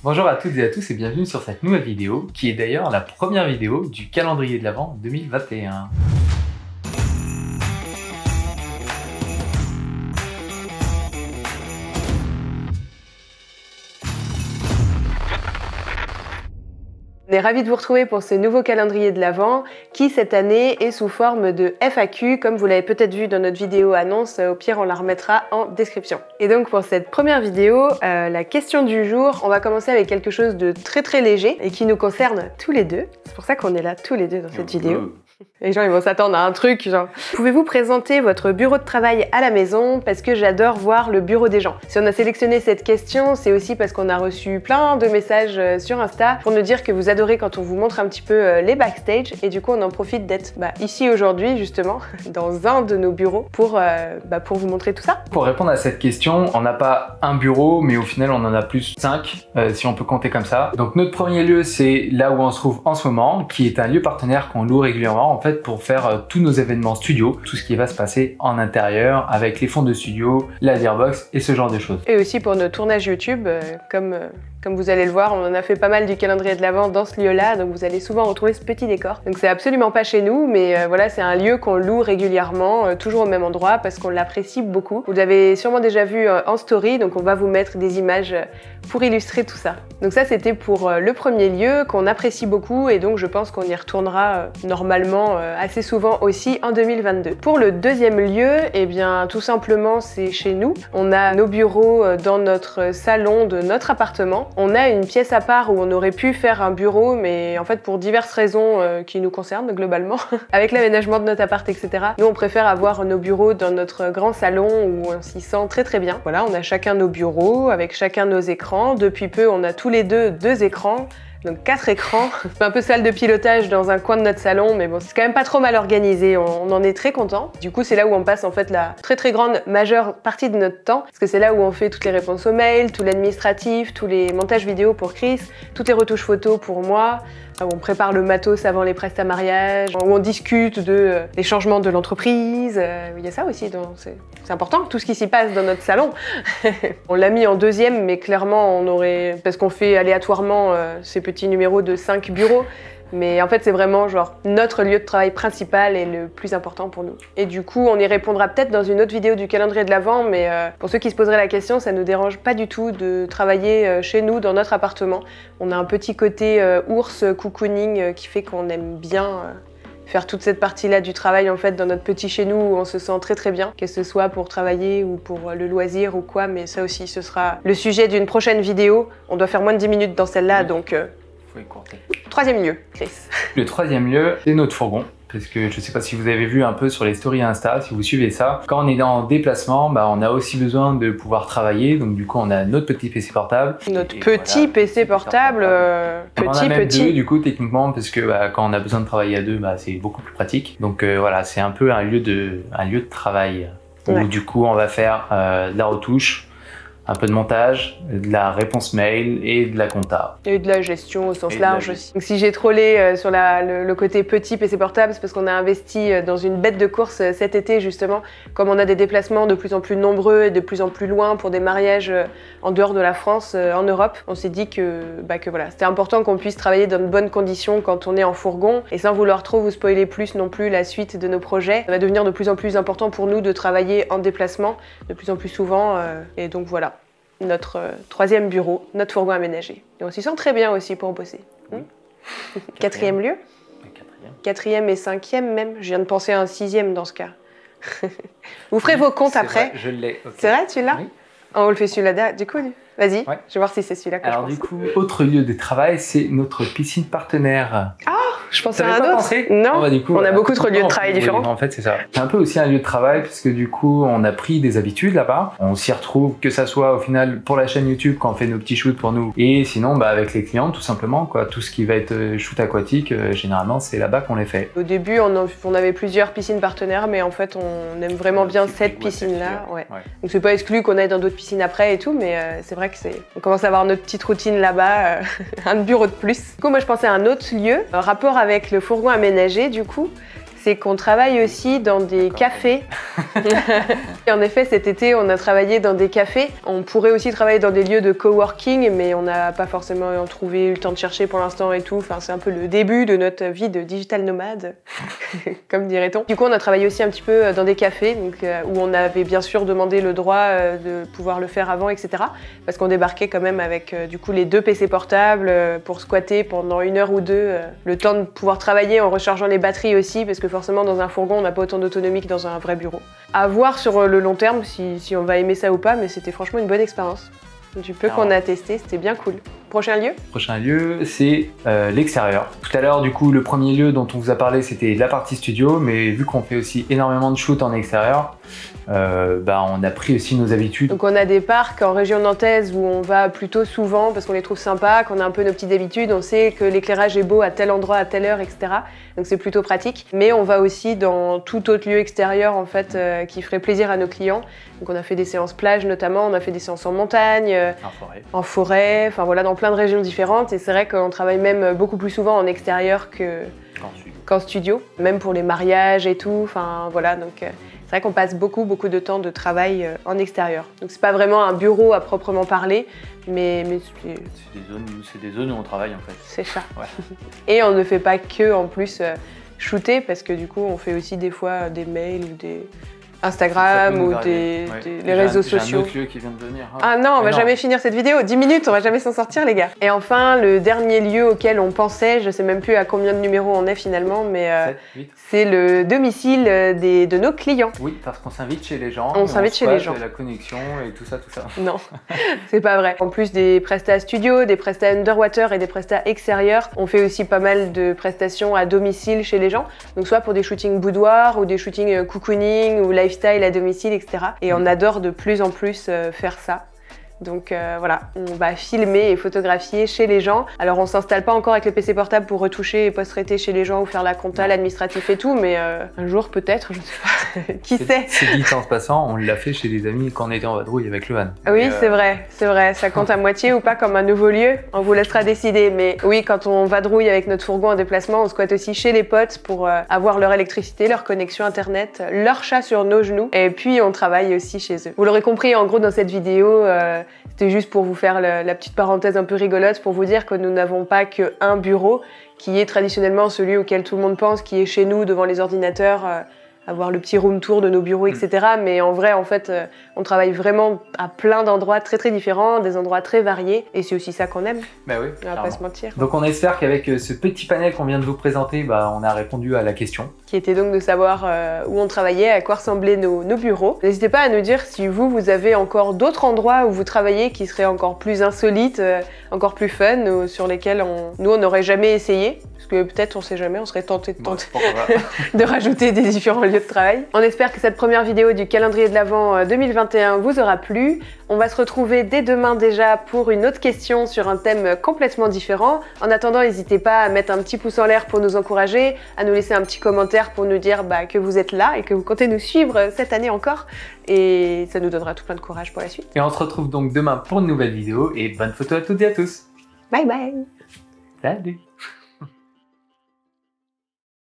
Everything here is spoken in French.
Bonjour à toutes et à tous et bienvenue sur cette nouvelle vidéo qui est d'ailleurs la première vidéo du calendrier de l'Avent 2021. On est ravis de vous retrouver pour ce nouveau calendrier de l'Avent qui cette année est sous forme de FAQ comme vous l'avez peut-être vu dans notre vidéo annonce, au pire on la remettra en description. Et donc pour cette première vidéo, la question du jour, on va commencer avec quelque chose de très léger et qui nous concerne tous les deux. C'est pour ça qu'on est là tous les deux dans cette vidéo. Les gens ils vont s'attendre à un truc genre pouvez-vous présenter votre bureau de travail à la maison parce que j'adore voir le bureau des gens. Si on a sélectionné cette question, c'est aussi parce qu'on a reçu plein de messages sur Insta pour nous dire que vous adorez quand on vous montre un petit peu les backstage et du coup on en profite d'être ici aujourd'hui justement dans un de nos bureaux pour vous montrer tout ça. Pour répondre à cette question, on n'a pas un bureau mais au final on en a plus 5 si on peut compter comme ça. Donc notre premier lieu c'est là où on se trouve en ce moment qui est un lieu partenaire qu'on loue régulièrement en fait pour faire tous nos événements studio, tout ce qui va se passer en intérieur avec les fonds de studio, la Gearbox et ce genre de choses. Et aussi pour nos tournages YouTube, comme vous allez le voir, on en a fait pas mal du calendrier de l'Avent dans ce lieu-là, donc vous allez souvent retrouver ce petit décor. Donc c'est absolument pas chez nous, mais voilà, c'est un lieu qu'on loue régulièrement, toujours au même endroit, parce qu'on l'apprécie beaucoup. Vous l'avez sûrement déjà vu en story, donc on va vous mettre des images pour illustrer tout ça. Donc ça, c'était pour le premier lieu qu'on apprécie beaucoup, et donc je pense qu'on y retournera normalement assez souvent aussi en 2022. Pour le deuxième lieu, eh bien tout simplement c'est chez nous. On a nos bureaux dans notre salon de notre appartement. On a une pièce à part où on aurait pu faire un bureau, mais en fait pour diverses raisons qui nous concernent globalement, avec l'aménagement de notre appart, etc. Nous on préfère avoir nos bureaux dans notre grand salon où on s'y sent très bien. Voilà, on a chacun nos bureaux, avec chacun nos écrans. Depuis peu, on a tous les deux écrans. Donc 4 écrans, c'est un peu salle de pilotage dans un coin de notre salon, mais bon, c'est quand même pas trop mal organisé, on en est très content. Du coup, c'est là où on passe en fait la très grande majeure partie de notre temps, parce que c'est là où on fait toutes les réponses aux mails, tout l'administratif, tous les montages vidéo pour Chris, toutes les retouches photos pour moi, où on prépare le matos avant les prestats mariage, où on discute des changements de l'entreprise. Il y a ça aussi, c'est important, tout ce qui s'y passe dans notre salon. On l'a mis en deuxième, mais clairement, parce qu'on fait aléatoirement ces petits numéros de 5 bureaux, mais en fait c'est vraiment genre notre lieu de travail principal et le plus important pour nous. Et du coup on y répondra peut-être dans une autre vidéo du calendrier de l'Avent, mais pour ceux qui se poseraient la question, ça nous dérange pas du tout de travailler chez nous dans notre appartement. On a un petit côté ours cocooning qui fait qu'on aime bien faire toute cette partie-là du travail en fait dans notre petit chez nous où on se sent très bien, que ce soit pour travailler ou pour le loisir ou quoi, mais ça aussi ce sera le sujet d'une prochaine vidéo. On doit faire moins de 10 minutes dans celle-là, donc faut écourter. Troisième lieu, Chris. Le troisième lieu, c'est notre fourgon. Parce que je sais pas si vous avez vu un peu sur les stories Insta, si vous suivez ça, quand on est en déplacement, on a aussi besoin de pouvoir travailler, donc du coup on a notre petit PC portable. Notre petit PC portable, on en a même deux du coup techniquement, parce que quand on a besoin de travailler à deux, c'est beaucoup plus pratique. Donc voilà, c'est un peu un lieu de travail où du coup on va faire de la retouche, un peu de montage, de la réponse mail et de la compta. Et de la gestion au sens large aussi. Donc si j'ai trollé sur le côté petit PC portable, c'est parce qu'on a investi dans une bête de course cet été justement. Comme on a des déplacements de plus en plus nombreux et de plus en plus loin pour des mariages en dehors de la France, en Europe, on s'est dit que voilà, c'était important qu'on puisse travailler dans de bonnes conditions quand on est en fourgon. Et sans vouloir trop vous spoiler plus non plus la suite de nos projets, ça va devenir de plus en plus important pour nous de travailler en déplacement, de plus en plus souvent. Et donc voilà. Notre troisième bureau, notre fourgon aménagé. Et on s'y sent très bien aussi pour bosser. Oui. Quatrième lieu. Quatrième et cinquième même. Je viens de penser à un sixième dans ce cas. Vous ferez vos comptes après. Vrai, je l'ai. Okay. C'est vrai, tu l'as? Oui. On le fait celui-là, du coup. Vas-y, ouais. Je vais voir si c'est celui-là que je pense. Alors du coup, autre lieu de travail, c'est notre piscine partenaire. Ah, je pensais à un autre. Non, du coup, on a beaucoup de lieux de travail différents. En fait, c'est ça. C'est un peu aussi un lieu de travail, puisque du coup, on a pris des habitudes là-bas. On s'y retrouve, que ça soit au final pour la chaîne YouTube, quand on fait nos petits shoots pour nous, et sinon avec les clients, tout simplement, quoi. Tout ce qui va être shoot aquatique, généralement, c'est là-bas qu'on les fait. Au début, on avait plusieurs piscines partenaires, mais en fait, on aime vraiment bien cette piscine-là. Ouais. Donc c'est pas exclu qu'on aille dans d'autres piscines après et tout, mais c'est vrai que on commence à avoir notre petite routine là-bas, un bureau de plus. Du coup, moi, je pensais à un autre lieu, rapport avec le fourgon aménagé, du coup. c'est qu'on travaille aussi dans des cafés. Et en effet, cet été, on a travaillé dans des cafés. On pourrait aussi travailler dans des lieux de coworking, mais on n'a pas forcément eu le temps de chercher pour l'instant et tout. Enfin, c'est un peu le début de notre vie de digital nomade, comme dirait-on. Du coup, on a travaillé aussi un petit peu dans des cafés, donc, où on avait bien sûr demandé le droit de pouvoir le faire avant, etc. Parce qu'on débarquait quand même avec du coup les 2 PC portables pour squatter pendant 1 heure ou 2, le temps de pouvoir travailler en rechargeant les batteries aussi, parce que forcément dans un fourgon on n'a pas autant d'autonomie que dans un vrai bureau. À voir sur le long terme si on va aimer ça ou pas, mais c'était franchement une bonne expérience. Du peu qu'on a testé, c'était bien cool. Prochain lieu? Prochain lieu, c'est l'extérieur. Tout à l'heure, du coup, le premier lieu dont on vous a parlé, c'était la partie studio, mais vu qu'on fait aussi énormément de shoot en extérieur, on a pris aussi nos habitudes. Donc on a des parcs en région nantaise où on va plutôt souvent parce qu'on les trouve sympas, qu'on a un peu nos petites habitudes, on sait que l'éclairage est beau à tel endroit, à telle heure, etc. Donc c'est plutôt pratique. Mais on va aussi dans tout autre lieu extérieur en fait qui ferait plaisir à nos clients. Donc on a fait des séances plage notamment, on a fait des séances en montagne, en forêt, enfin voilà, dans plein de régions différentes. Et c'est vrai qu'on travaille même beaucoup plus souvent en extérieur qu'en studio, même pour les mariages et tout. Enfin voilà, donc c'est vrai qu'on passe beaucoup de temps de travail en extérieur. Donc c'est pas vraiment un bureau à proprement parler, mais c'est des zones où on travaille en fait. C'est ça. Ouais. Et on ne fait pas que en plus shooter, parce que du coup on fait aussi des fois des mails ou des Instagram ou les réseaux sociaux. J'ai un autre lieu qui vient de venir. Hein. Ah non, on va jamais finir cette vidéo. 10 minutes, on va jamais s'en sortir les gars. Et enfin, le dernier lieu auquel on pensait, je sais même plus à combien de numéros on est finalement, mais c'est le domicile de nos clients. Oui, parce qu'on s'invite chez les gens. On s'invite chez les gens. La connexion et tout ça. Non, c'est pas vrai. En plus des prestats studio, des prestats underwater et des prestats extérieurs, on fait aussi pas mal de prestations à domicile chez les gens. Donc soit pour des shootings boudoir ou des shootings cocooning ou lifestyle à domicile, etc. Et on adore de plus en plus faire ça. Donc voilà, on va filmer et photographier chez les gens. Alors on s'installe pas encore avec le PC portable pour retoucher et post-traiter chez les gens ou faire la compta, l'administratif et tout, mais un jour peut-être, je sais pas, qui sait. C'est dit en se passant, on l'a fait chez des amis quand on était en vadrouille avec le van. Oui, c'est vrai, ça compte à moitié ou pas comme un nouveau lieu, on vous laissera décider. Mais oui, quand on vadrouille avec notre fourgon en déplacement, on squatte aussi chez les potes pour avoir leur électricité, leur connexion internet, leur chat sur nos genoux, et puis on travaille aussi chez eux. Vous l'aurez compris, en gros dans cette vidéo, c'était juste pour vous faire la petite parenthèse un peu rigolote pour vous dire que nous n'avons pas qu'un bureau qui est traditionnellement celui auquel tout le monde pense, qui est chez nous devant les ordinateurs, avoir le petit room tour de nos bureaux, etc. Mais en vrai, en fait, on travaille vraiment à plein d'endroits très différents, des endroits très variés, et c'est aussi ça qu'on aime. Bah oui, on va pas se mentir. Donc on espère qu'avec ce petit panel qu'on vient de vous présenter, on a répondu à la question. Qui était donc de savoir où on travaillait, à quoi ressemblaient nos bureaux. N'hésitez pas à nous dire si vous avez encore d'autres endroits où vous travaillez qui seraient encore plus insolites, encore plus fun, ou sur lesquels nous on n'aurait jamais essayé. Parce que peut-être, on sait jamais, on serait tenté de rajouter des différents lieux de travail. On espère que cette première vidéo du calendrier de l'Avent 2021 vous aura plu. On va se retrouver dès demain déjà pour une autre question sur un thème complètement différent. En attendant, n'hésitez pas à mettre un petit pouce en l'air pour nous encourager, à nous laisser un petit commentaire pour nous dire que vous êtes là et que vous comptez nous suivre cette année encore. Et ça nous donnera tout plein de courage pour la suite. Et on se retrouve donc demain pour une nouvelle vidéo et bonne photo à toutes et à tous. Bye bye. Salut.